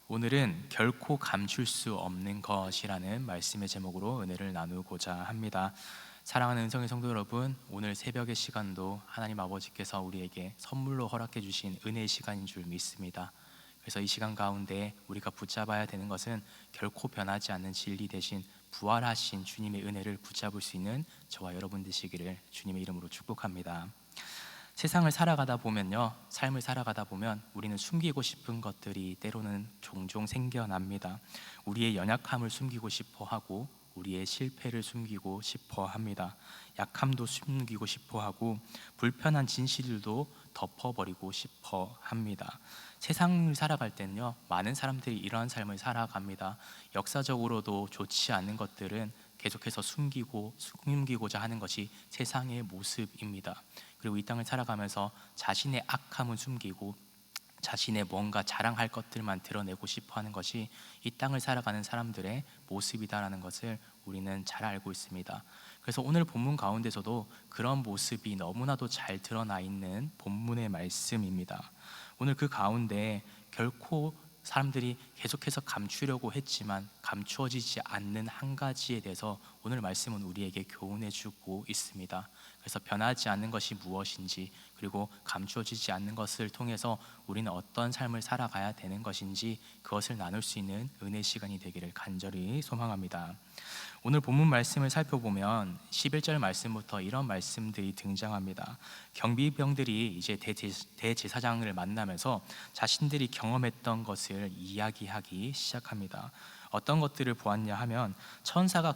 오늘은 결코 감출 수 없는 것이라는 말씀의 제목으로 은혜를 나누고자 합니다. 사랑하는 은성의 성도 여러분, 오늘 새벽의 시간도 하나님 아버지께서 우리에게 선물로 허락해 주신 은혜의 시간인 줄 믿습니다. 그래서 이 시간 가운데 우리가 붙잡아야 되는 것은 결코 변하지 않는 진리 대신 부활하신 주님의 은혜를 붙잡을 수 있는 저와 여러분 되시기를 주님의 이름으로 축복합니다. 세상을 살아가다 보면요, 삶을 살아가다 보면 우리는 숨기고 싶은 것들이 때로는 종종 생겨납니다. 우리의 연약함을 숨기고 싶어 하고, 우리의 실패를 숨기고 싶어 합니다. 약함도 숨기고 싶어 하고, 불편한 진실들도 덮어버리고 싶어 합니다. 세상을 살아갈 때는요, 많은 사람들이 이러한 삶을 살아갑니다. 역사적으로도 좋지 않은 것들은 계속해서 숨기고자 하는 것이 세상의 모습입니다. 그리고 이 땅을 살아가면서 자신의 악함은 숨기고 자신의 뭔가 자랑할 것들만 드러내고 싶어 하는 것이 이 땅을 살아가는 사람들의 모습이다라는 것을 우리는 잘 알고 있습니다. 그래서 오늘 본문 가운데서도 그런 모습이 너무나도 잘 드러나 있는 본문의 말씀입니다. 오늘 그 가운데 결코 사람들이 계속해서 감추려고 했지만 감추어지지 않는 한 가지에 대해서 오늘 말씀은 우리에게 교훈해 주고 있습니다. 그래서 변하지 않는 것이 무엇인지, 그리고 감추어지지 않는 것을 통해서 우리는 어떤 삶을 살아가야 되는 것인지 그것을 나눌 수 있는 은혜 시간이 되기를 간절히 소망합니다. 오늘 본문 말씀을 살펴보면 11절 말씀부터 이런 말씀들이 등장합니다. 경비병들이 이제 대제사장을 만나면서 자신들이 경험했던 것을 이야기하기 시작합니다. 어떤 것들을 보았냐 하면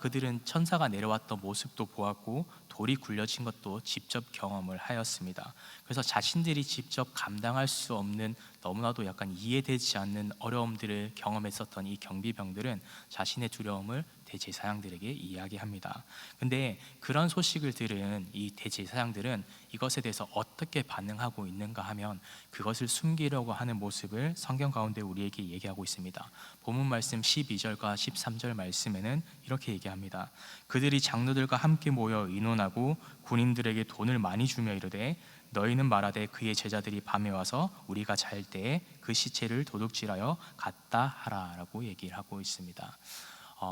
그들은 천사가 내려왔던 모습도 보았고 돌이 굴려진 것도 직접 경험을 하였습니다. 그래서 자신들이 직접 감당할 수 없는, 너무나도 약간 이해되지 않는 어려움들을 경험했었던 이 경비병들은 자신의 두려움을 대제사장들에게 이야기합니다. 근데 그런 소식을 들은 이 대제사장들은 이것에 대해서 어떻게 반응하고 있는가 하면 그것을 숨기려고 하는 모습을 성경 가운데 우리에게 얘기하고 있습니다. 본문 말씀 12절과 13절 말씀에는 이렇게 얘기합니다. 그들이 장로들과 함께 모여 의논하고 군인들에게 돈을 많이 주며 이르되 너희는 말하되 그의 제자들이 밤에 와서 우리가 잘 때에 그 시체를 도둑질하여 갔다 하라 라고 얘기를 하고 있습니다.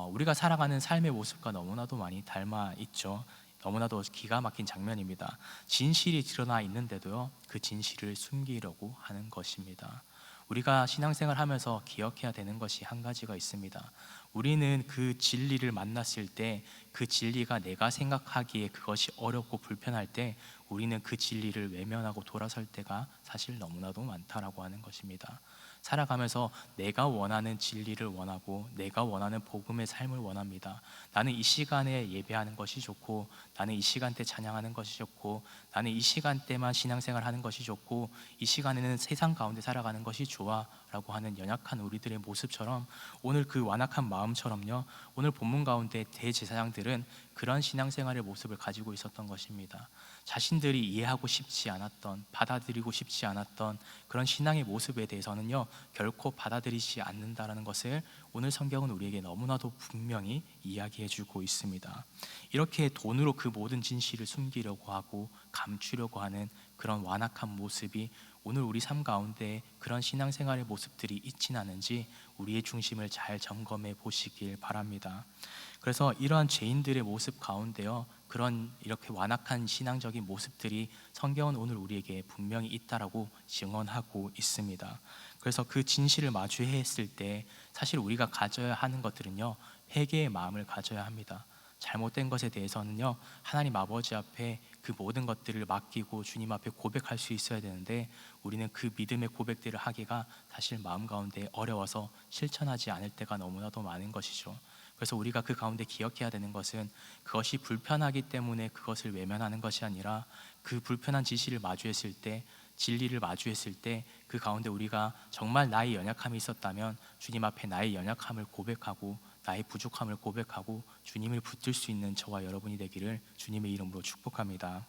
우리가 살아가는 삶의 모습과 너무나도 많이 닮아 있죠. 너무나도 기가 막힌 장면입니다. 진실이 드러나 있는데도요, 그 진실을 숨기려고 하는 것입니다. 우리가 신앙생활 하면서 기억해야 되는 것이 한 가지가 있습니다. 우리는 그 진리를 만났을 때, 그 진리가 내가 생각하기에 그것이 어렵고 불편할 때 우리는 그 진리를 외면하고 돌아설 때가 사실 너무나도 많다라고 하는 것입니다. 살아가면서 내가 원하는 진리를 원하고 내가 원하는 복음의 삶을 원합니다. 나는 이 시간에 예배하는 것이 좋고, 나는 이 시간대 찬양하는 것이 좋고, 나는 이 시간대만 신앙생활 하는 것이 좋고, 이 시간에는 세상 가운데 살아가는 것이 좋아 라고 하는 연약한 우리들의 모습처럼, 오늘 그 완악한 마음처럼요, 오늘 본문 가운데 대제사장들은 그런 신앙생활의 모습을 가지고 있었던 것입니다. 자신들이 이해하고 싶지 않았던, 받아들이고 싶지 않았던 그런 신앙의 모습에 대해서는요, 결코 받아들이지 않는다라는 것을 오늘 성경은 우리에게 너무나도 분명히 이야기해 주고 있습니다. 이렇게 돈으로 그 모든 진실을 숨기려고 하고 감추려고 하는 그런 완악한 모습이 오늘 우리 삶 가운데 그런 신앙생활의 모습들이 있진 않은지 우리의 중심을 잘 점검해 보시길 바랍니다. 그래서 이러한 죄인들의 모습 가운데요, 그런 이렇게 완악한 신앙적인 모습들이 성경은 오늘 우리에게 분명히 있다라고 증언하고 있습니다. 그래서 그 진실을 마주했을 때 사실 우리가 가져야 하는 것들은요, 회개의 마음을 가져야 합니다. 잘못된 것에 대해서는요, 하나님 아버지 앞에 그 모든 것들을 맡기고 주님 앞에 고백할 수 있어야 되는데, 우리는 그 믿음의 고백들을 하기가 사실 마음 가운데 어려워서 실천하지 않을 때가 너무나도 많은 것이죠. 그래서 우리가 그 가운데 기억해야 되는 것은 그것이 불편하기 때문에 그것을 외면하는 것이 아니라, 그 불편한 진실을 마주했을 때, 진리를 마주했을 때 그 가운데 우리가 정말 나의 연약함이 있었다면 주님 앞에 나의 연약함을 고백하고 나의 부족함을 고백하고 주님을 붙들 수 있는 저와 여러분이 되기를 주님의 이름으로 축복합니다.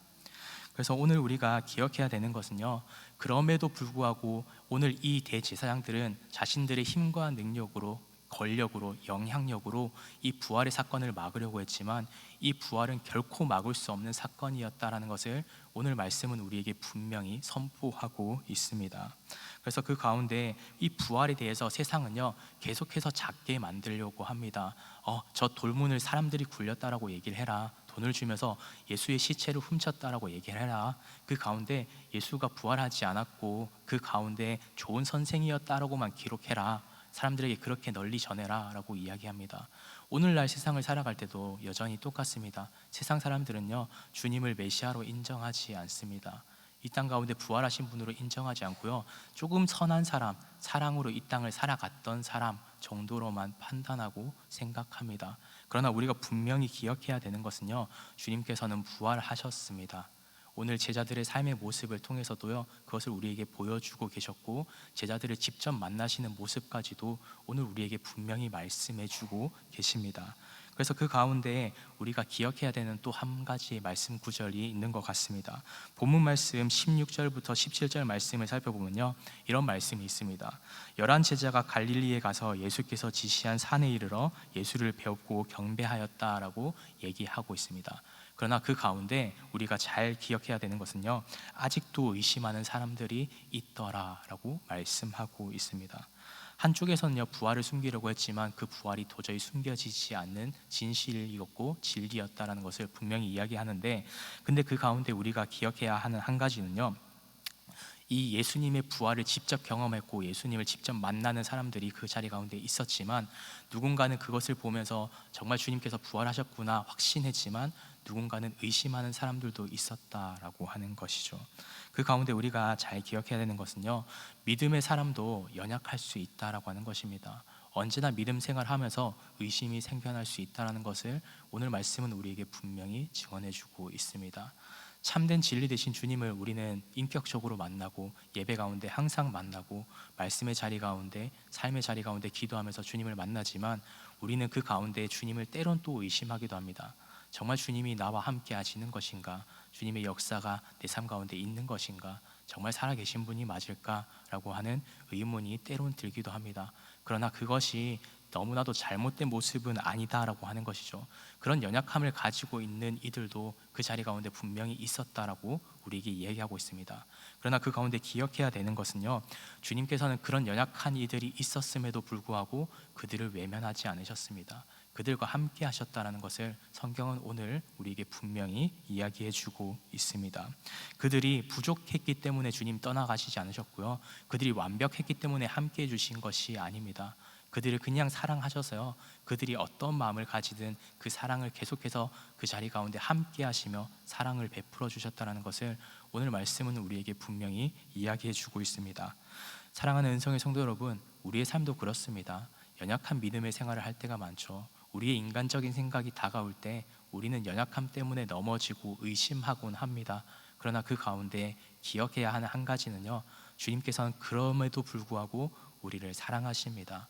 그래서 오늘 우리가 기억해야 되는 것은요, 그럼에도 불구하고 오늘 이 대제사장들은 자신들의 힘과 능력으로 권력으로, 영향력으로 이 부활의 사건을 막으려고 했지만 이 부활은 결코 막을 수 없는 사건이었다라는 것을 오늘 말씀은 우리에게 분명히 선포하고 있습니다. 그래서 그 가운데 이 부활에 대해서 세상은요 계속해서 작게 만들려고 합니다. 저 돌문을 사람들이 굴렸다라고 얘기를 해라. 돈을 주면서 예수의 시체를 훔쳤다라고 얘기를 해라. 그 가운데 예수가 부활하지 않았고 그 가운데 좋은 선생이었다라고만 기록해라. 사람들에게 그렇게 널리 전해라 라고 이야기합니다. 오늘날 세상을 살아갈 때도 여전히 똑같습니다. 세상 사람들은요 주님을 메시아로 인정하지 않습니다. 이 땅 가운데 부활하신 분으로 인정하지 않고요 조금 선한 사람, 사랑으로 이 땅을 살아갔던 사람 정도로만 판단하고 생각합니다. 그러나 우리가 분명히 기억해야 되는 것은요 주님께서는 부활하셨습니다. 오늘 제자들의 삶의 모습을 통해서도요 그것을 우리에게 보여주고 계셨고, 제자들을 직접 만나시는 모습까지도 오늘 우리에게 분명히 말씀해주고 계십니다. 그래서 그 가운데 우리가 기억해야 되는 또 한 가지 말씀 구절이 있는 것 같습니다. 본문 말씀 16절부터 17절 말씀을 살펴보면요 이런 말씀이 있습니다. 11 제자가 갈릴리에 가서 예수께서 지시한 산에 이르러 예수를 배웠고 경배하였다라고 얘기하고 있습니다. 그러나 그 가운데 우리가 잘 기억해야 되는 것은요 아직도 의심하는 사람들이 있더라라고 말씀하고 있습니다. 한쪽에서는요 부활을 숨기려고 했지만 그 부활이 도저히 숨겨지지 않는 진실이었고 진리였다라는 것을 분명히 이야기하는데, 근데 그 가운데 우리가 기억해야 하는 한 가지는요 이 예수님의 부활을 직접 경험했고 예수님을 직접 만나는 사람들이 그 자리 가운데 있었지만, 누군가는 그것을 보면서 정말 주님께서 부활하셨구나 확신했지만 누군가는 의심하는 사람들도 있었다라고 하는 것이죠. 그 가운데 우리가 잘 기억해야 되는 것은요 믿음의 사람도 연약할 수 있다라고 하는 것입니다. 언제나 믿음 생활하면서 의심이 생겨날 수 있다는 것을 오늘 말씀은 우리에게 분명히 증언해주고 있습니다. 참된 진리 되신 주님을 우리는 인격적으로 만나고 예배 가운데 항상 만나고 말씀의 자리 가운데 삶의 자리 가운데 기도하면서 주님을 만나지만, 우리는 그 가운데 주님을 때론 또 의심하기도 합니다. 정말 주님이 나와 함께 하시는 것인가? 주님의 역사가 내 삶 가운데 있는 것인가? 정말 살아계신 분이 맞을까라고 하는 의문이 때론 들기도 합니다. 그러나 그것이 너무나도 잘못된 모습은 아니다라고 하는 것이죠. 그런 연약함을 가지고 있는 이들도 그 자리 가운데 분명히 있었다라고 우리에게 이야기하고 있습니다. 그러나 그 가운데 기억해야 되는 것은요 주님께서는 그런 연약한 이들이 있었음에도 불구하고 그들을 외면하지 않으셨습니다. 그들과 함께 하셨다라는 것을 성경은 오늘 우리에게 분명히 이야기해 주고 있습니다. 그들이 부족했기 때문에 주님 떠나가시지 않으셨고요 그들이 완벽했기 때문에 함께 해 주신 것이 아닙니다. 그들을 그냥 사랑하셔서요 그들이 어떤 마음을 가지든 그 사랑을 계속해서 그 자리 가운데 함께 하시며 사랑을 베풀어 주셨다는 것을 오늘 말씀은 우리에게 분명히 이야기해 주고 있습니다. 사랑하는 은성의 성도 여러분, 우리의 삶도 그렇습니다. 연약한 믿음의 생활을 할 때가 많죠. 우리의 인간적인 생각이 다가올 때 우리는 연약함 때문에 넘어지고 의심하곤 합니다. 그러나 그 가운데 기억해야 하는 한 가지는요 주님께서는 그럼에도 불구하고 우리를 사랑하십니다.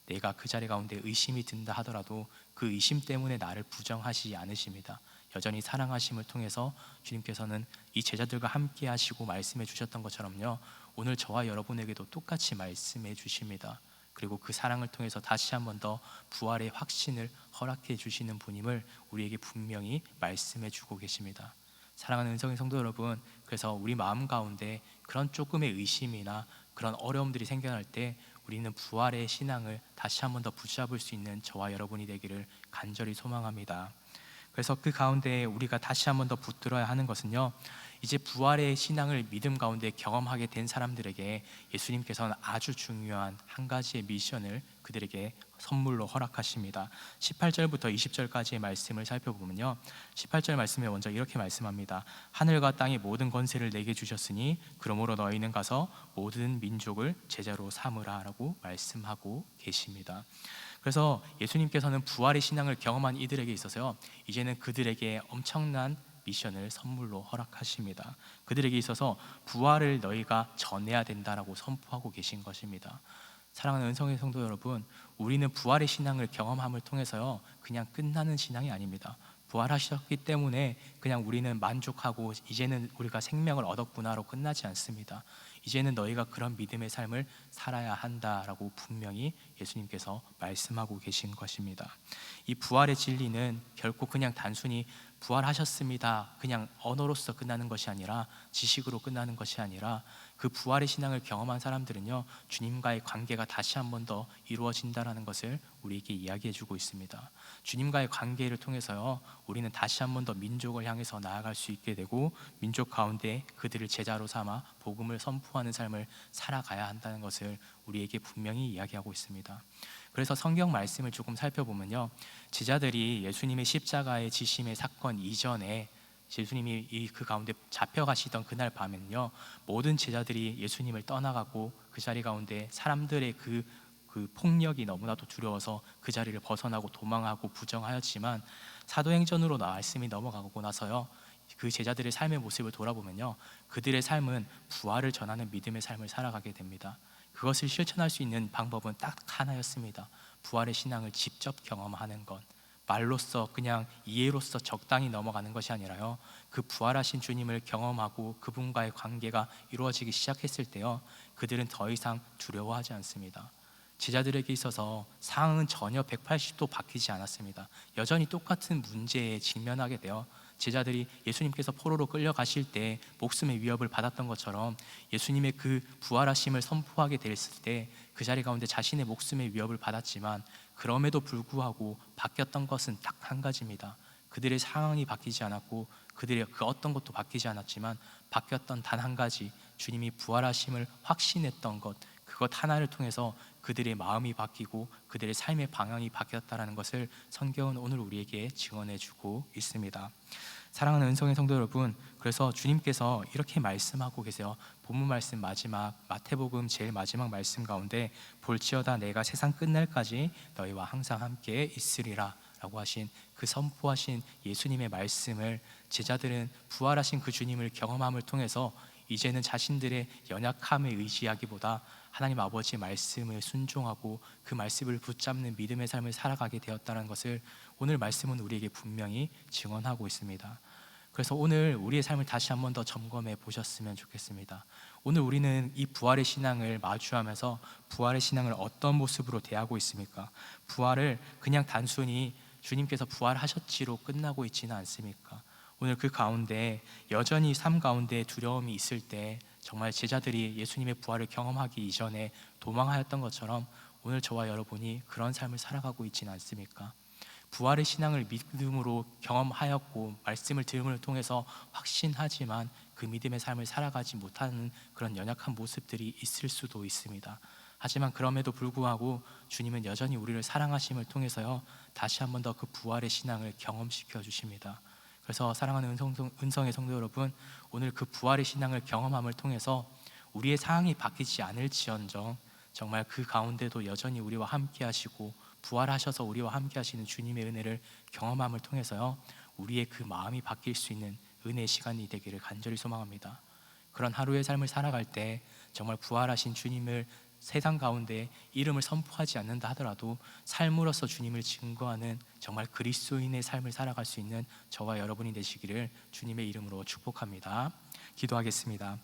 내가 그 자리 가운데 의심이 든다 하더라도 그 의심 때문에 나를 부정하시지 않으십니다. 여전히 사랑하심을 통해서 주님께서는 이 제자들과 함께 하시고 말씀해 주셨던 것처럼요 오늘 저와 여러분에게도 똑같이 말씀해 주십니다. 그리고 그 사랑을 통해서 다시 한 번 더 부활의 확신을 허락해 주시는 분임을 우리에게 분명히 말씀해 주고 계십니다. 사랑하는 은성의 성도 여러분, 그래서 우리 마음 가운데 그런 조금의 의심이나 그런 어려움들이 생겨날 때 우리는 부활의 신앙을 다시 한 번 더 붙잡을 수 있는 저와 여러분이 되기를 간절히 소망합니다. 그래서 그 가운데 우리가 다시 한 번 더 붙들어야 하는 것은요 이제 부활의 신앙을 믿음 가운데 경험하게 된 사람들에게 예수님께서는 아주 중요한 한 가지의 미션을 그들에게 선물로 허락하십니다. 18절부터 20절까지의 말씀을 살펴보면요 18절 말씀에 먼저 이렇게 말씀합니다. 하늘과 땅의 모든 권세를 내게 주셨으니 그러므로 너희는 가서 모든 민족을 제자로 삼으라 라고 말씀하고 계십니다. 그래서 예수님께서는 부활의 신앙을 경험한 이들에게 있어서요 이제는 그들에게 엄청난 미션을 선물로 허락하십니다. 그들에게 있어서 부활을 너희가 전해야 된다라고 선포하고 계신 것입니다. 사랑하는 은성의 성도 여러분, 우리는 부활의 신앙을 경험함을 통해서요 그냥 끝나는 신앙이 아닙니다. 부활하셨기 때문에 그냥 우리는 만족하고 이제는 우리가 생명을 얻었구나로 끝나지 않습니다. 이제는 너희가 그런 믿음의 삶을 살아야 한다라고 분명히 예수님께서 말씀하고 계신 것입니다. 이 부활의 진리는 결코 그냥 단순히 부활하셨습니다, 그냥 언어로서 끝나는 것이 아니라, 지식으로 끝나는 것이 아니라, 그 부활의 신앙을 경험한 사람들은요, 주님과의 관계가 다시 한 번 더 이루어진다라는 것을 우리에게 이야기해 주고 있습니다. 주님과의 관계를 통해서요, 우리는 다시 한 번 더 민족을 향해서 나아갈 수 있게 되고, 민족 가운데 그들을 제자로 삼아 복음을 선포하는 삶을 살아가야 한다는 것을 우리에게 분명히 이야기하고 있습니다. 그래서 성경 말씀을 조금 살펴보면요, 제자들이 예수님의 십자가의 지심의 사건 이전에 예수님이 그 가운데 잡혀가시던 그날 밤에는요, 모든 제자들이 예수님을 떠나가고 그 자리 가운데 사람들의 그 폭력이 너무나도 두려워서 그 자리를 벗어나고 도망하고 부정하였지만, 사도행전으로 말씀이 넘어가고 나서요, 그 제자들의 삶의 모습을 돌아보면요, 그들의 삶은 부활을 전하는 믿음의 삶을 살아가게 됩니다. 그것을 실천할 수 있는 방법은 딱 하나였습니다. 부활의 신앙을 직접 경험하는 것. 말로써 그냥 이해로써 적당히 넘어가는 것이 아니라요, 그 부활하신 주님을 경험하고 그분과의 관계가 이루어지기 시작했을 때요, 그들은 더 이상 두려워하지 않습니다. 제자들에게 있어서 상황은 전혀 180도 바뀌지 않았습니다. 여전히 똑같은 문제에 직면하게 되어, 제자들이 예수님께서 포로로 끌려가실 때 목숨의 위협을 받았던 것처럼 예수님의 그 부활하심을 선포하게 됐을 때 그 자리 가운데 자신의 목숨의 위협을 받았지만, 그럼에도 불구하고 바뀌었던 것은 딱 한 가지입니다. 그들의 상황이 바뀌지 않았고 그들의 그 어떤 것도 바뀌지 않았지만, 바뀌었던 단 한 가지, 주님이 부활하심을 확신했던 것, 그것 하나를 통해서 그들의 마음이 바뀌고 그들의 삶의 방향이 바뀌었다는 것을 성경은 오늘 우리에게 증언해 주고 있습니다. 사랑하는 은성의 성도 여러분, 그래서 주님께서 이렇게 말씀하고 계세요. 본문 말씀 마지막 마태복음 제일 마지막 말씀 가운데, 볼지어다 내가 세상 끝날까지 너희와 항상 함께 있으리라 라고 하신 그 선포하신 예수님의 말씀을 제자들은 부활하신 그 주님을 경험함을 통해서 이제는 자신들의 연약함에 의지하기보다 하나님 아버지의 말씀을 순종하고 그 말씀을 붙잡는 믿음의 삶을 살아가게 되었다는 것을 오늘 말씀은 우리에게 분명히 증언하고 있습니다. 그래서 오늘 우리의 삶을 다시 한 번 더 점검해 보셨으면 좋겠습니다. 오늘 우리는 이 부활의 신앙을 마주하면서 부활의 신앙을 어떤 모습으로 대하고 있습니까? 부활을 그냥 단순히 주님께서 부활하셨지로 끝나고 있지는 않습니까? 오늘 그 가운데 여전히 삶 가운데 두려움이 있을 때, 정말 제자들이 예수님의 부활을 경험하기 이전에 도망하였던 것처럼 오늘 저와 여러분이 그런 삶을 살아가고 있지는 않습니까? 부활의 신앙을 믿음으로 경험하였고 말씀을 들음을 통해서 확신하지만 그 믿음의 삶을 살아가지 못하는 그런 연약한 모습들이 있을 수도 있습니다. 하지만 그럼에도 불구하고 주님은 여전히 우리를 사랑하심을 통해서요, 다시 한 번 더 그 부활의 신앙을 경험시켜 주십니다. 그래서 사랑하는 은성의 성도 여러분, 오늘 그 부활의 신앙을 경험함을 통해서 우리의 상황이 바뀌지 않을지언정 정말 그 가운데도 여전히 우리와 함께 하시고 부활하셔서 우리와 함께 하시는 주님의 은혜를 경험함을 통해서요, 우리의 그 마음이 바뀔 수 있는 은혜의 시간이 되기를 간절히 소망합니다. 그런 하루의 삶을 살아갈 때 정말 부활하신 주님을 세상 가운데 이름을 선포하지 않는다 하더라도 삶으로서 주님을 증거하는 정말 그리스도인의 삶을 살아갈 수 있는 저와 여러분이 되시기를 주님의 이름으로 축복합니다. 기도하겠습니다.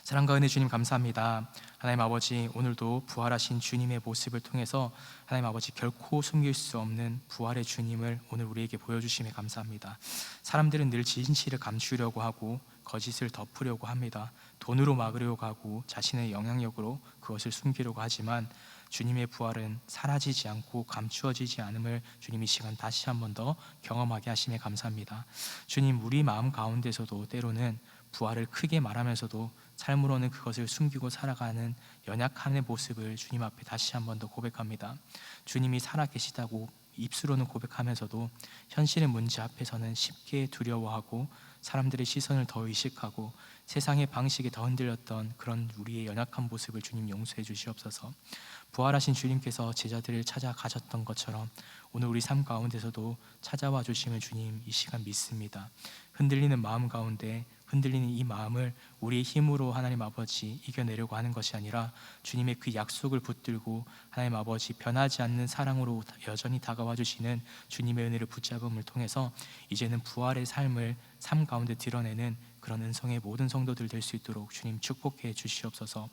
사랑과 은혜 주님 감사합니다. 하나님 아버지, 오늘도 부활하신 주님의 모습을 통해서 하나님 아버지 결코 숨길 수 없는 부활의 주님을 오늘 우리에게 보여주심에 감사합니다. 사람들은 늘 진실을 감추려고 하고 거짓을 덮으려고 합니다. 돈으로 막으려고 하고 자신의 영향력으로 그것을 숨기려고 하지만 주님의 부활은 사라지지 않고 감추어지지 않음을 주님 이 시간 다시 한 번 더 경험하게 하심에 감사합니다. 주님, 우리 마음 가운데서도 때로는 부활을 크게 말하면서도 삶으로는 그것을 숨기고 살아가는 연약함의 모습을 주님 앞에 다시 한 번 더 고백합니다. 주님이 살아계시다고 입술로는 고백하면서도 현실의 문제 앞에서는 쉽게 두려워하고 사람들의 시선을 더 의식하고 세상의 방식에 더 흔들렸던 그런 우리의 연약한 모습을 주님 용서해 주시옵소서. 부활하신 주님께서 제자들을 찾아가셨던 것처럼 오늘 우리 삶 가운데서도 찾아와 주심을 주님 이 시간 믿습니다. 흔들리는 마음 가운데 흔들리는 이 마음을 우리의 힘으로 하나님 아버지 이겨내려고 하는 것이 아니라 주님의 그 약속을 붙들고 하나님 아버지 변하지 않는 사랑으로 여전히 다가와 주시는 주님의 은혜를 붙잡음을 통해서 이제는 부활의 삶을 삶 가운데 드러내는 그런 은성의 모든 성도들 될 수 있도록 주님 축복해 주시옵소서.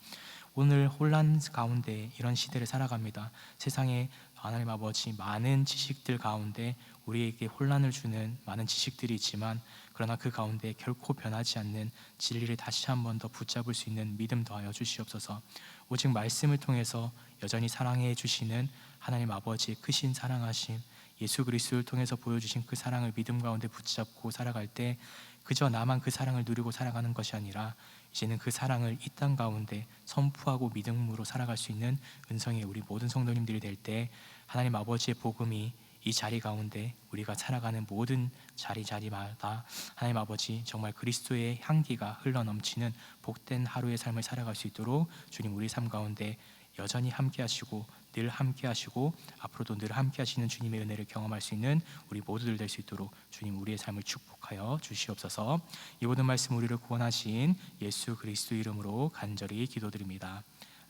오늘 혼란 가운데 이런 시대를 살아갑니다. 세상에 하나님 아버지 많은 지식들 가운데 우리에게 혼란을 주는 많은 지식들이 있지만, 그러나 그 가운데 결코 변하지 않는 진리를 다시 한 번 더 붙잡을 수 있는 믿음 더하여 주시옵소서. 오직 말씀을 통해서 여전히 사랑해 주시는 하나님 아버지의 크신 사랑하심, 예수 그리스도를 통해서 보여주신 그 사랑을 믿음 가운데 붙잡고 살아갈 때 그저 나만 그 사랑을 누리고 살아가는 것이 아니라 이제는 그 사랑을 이 땅 가운데 선포하고 믿음으로 살아갈 수 있는 은성의 우리 모든 성도님들이 될 때 하나님 아버지의 복음이 이 자리 가운데 우리가 살아가는 모든 자리마다 하나님 아버지 정말 그리스도의 향기가 흘러넘치는 복된 하루의 삶을 살아갈 수 있도록 주님 우리 삶 가운데 여전히 함께 하시고 늘 함께 하시고 앞으로도 늘 함께 하시는 주님의 은혜를 경험할 수 있는 우리 모두들 될 수 있도록 주님 우리의 삶을 축복하여 주시옵소서. 이 모든 말씀 우리를 구원하신 예수 그리스도 이름으로 간절히 기도드립니다.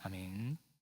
아멘.